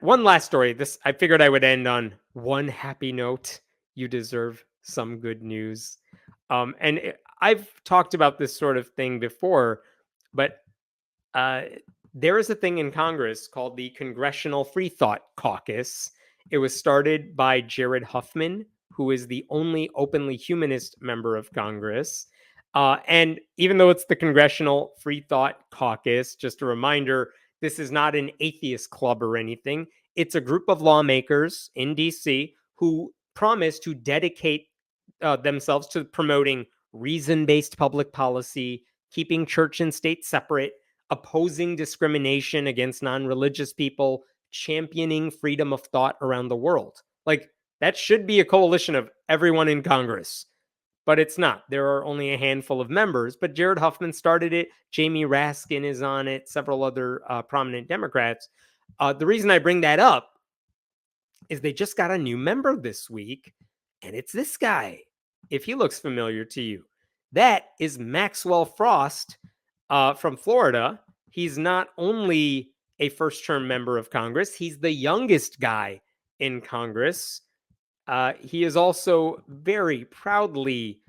one last story. I figured I would end on one happy note. You deserve some good news. I've talked about this sort of thing before, but uh, there is a thing in Congress called the Congressional Freethought Caucus. It was started by Jared Huffman, who is the only openly humanist member of Congress. And even though it's the Congressional Freethought Caucus, just a reminder, this is not an atheist club or anything. It's a group of lawmakers in DC who promise to dedicate themselves to promoting reason-based public policy, keeping church and state separate, opposing discrimination against non-religious people, championing freedom of thought around the world. Like, that should be a coalition of everyone in Congress, but it's not. There are only a handful of members, but Jared Huffman started it. Jamie Raskin is on it, several other prominent Democrats. The reason I bring that up is they just got a new member this week, and it's this guy, if he looks familiar to you. That is Maxwell Frost from Florida. He's not only a first-term member of Congress, he's the youngest guy in Congress. He is also very proudly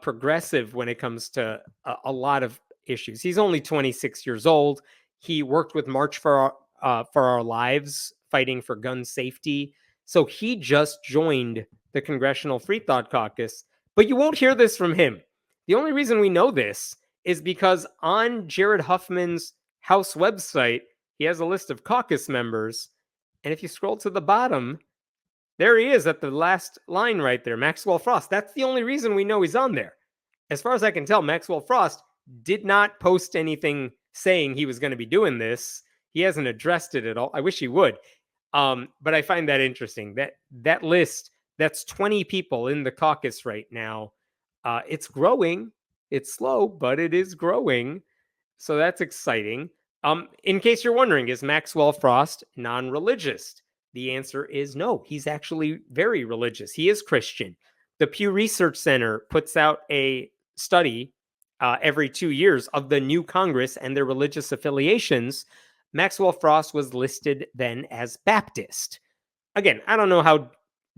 progressive when it comes to a lot of issues. He's only 26 years old. He worked with March for Our Lives, fighting for gun safety. So he just joined the Congressional Freethought Caucus, but you won't hear this from him. The only reason we know this is because on Jared Huffman's House website, he has a list of caucus members. And if you scroll to the bottom, there he is at the last line right there, Maxwell Frost. That's the only reason we know he's on there. As far as I can tell, Maxwell Frost did not post anything saying he was going to be doing this. He hasn't addressed it at all. I wish he would. But I find that interesting. That list, that's 20 people in the caucus right now. It's growing. It's slow, but it is growing. So that's exciting. In case you're wondering, is Maxwell Frost non-religious? The answer is no. He's actually very religious. He is Christian. The Pew Research Center puts out a study every 2 years of the new Congress and their religious affiliations. Maxwell Frost was listed then as Baptist. Again, I don't know how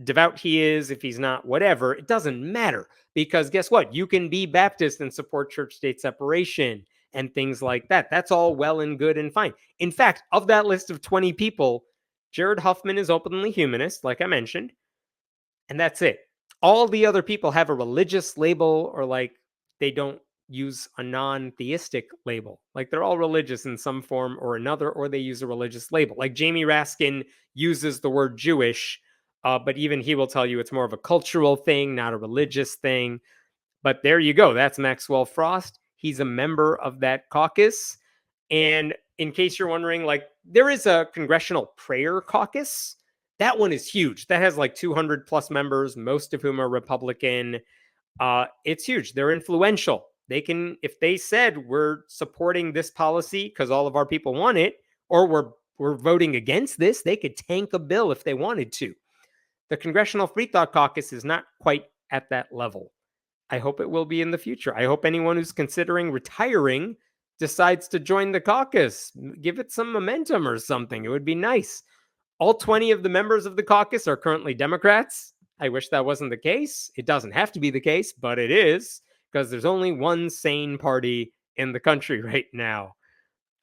devout he is, if he's not, whatever. It doesn't matter, because guess what? You can be Baptist and support church-state separation and things like that. That's all well and good and fine. In fact, of that list of 20 people, Jared Huffman is openly humanist, like I mentioned, and that's it. All the other people have a religious label, or like they don't use a non-theistic label. Like they're all religious in some form or another, or they use a religious label. Like Jamie Raskin uses the word Jewish, but even he will tell you it's more of a cultural thing, not a religious thing. But there you go. That's Maxwell Frost. He's a member of that caucus. And in case you're wondering, like, there is a Congressional Prayer Caucus. That one is huge. That has like 200 plus members, most of whom are Republican. It's huge. They're influential. They can, if they said we're supporting this policy because all of our people want it, or we're voting against this, they could tank a bill if they wanted to. The Congressional Freethought Caucus is not quite at that level. I hope it will be in the future. I hope anyone who's considering retiring decides to join the caucus. Give it some momentum or something. It would be nice. All 20 of the members of the caucus are currently Democrats. I wish that wasn't the case. It doesn't have to be the case, but it is, because there's only one sane party in the country right now.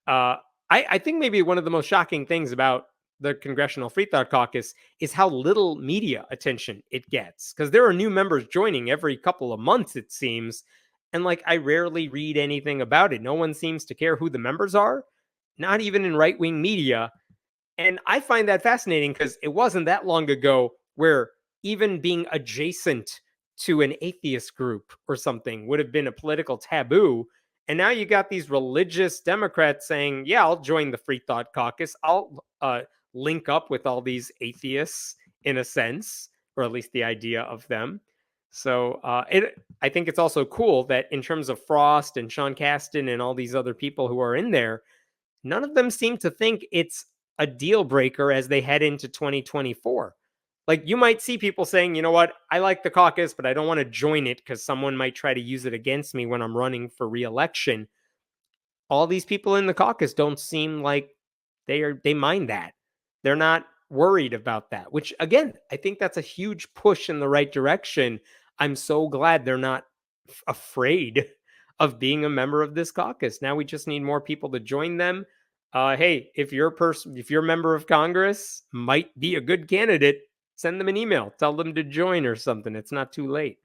I think maybe one of the most shocking things about the Congressional Freethought Caucus is how little media attention it gets, because there are new members joining every couple of months, it seems. And like, I rarely read anything about it. No one seems to care who the members are, not even in right-wing media. And I find that fascinating, because it wasn't that long ago where even being adjacent to an atheist group or something would have been a political taboo. And now you got these religious Democrats saying, yeah, I'll join the Freethought Caucus. I'll link up with all these atheists in a sense, or at least the idea of them. So I think it's also cool that in terms of Frost and Sean Casten and all these other people who are in there, none of them seem to think it's a deal breaker as they head into 2024. Like, you might see people saying, you know what, I like the caucus, but I don't want to join it because someone might try to use it against me when I'm running for re-election. All these people in the caucus don't seem like they mind that. They're not worried about that, which again, I think that's a huge push in the right direction. I'm so glad they're not afraid of being a member of this caucus. Now we just need more people to join them. Hey, if your member of Congress might be a good candidate, send them an email, tell them to join or something. It's not too late.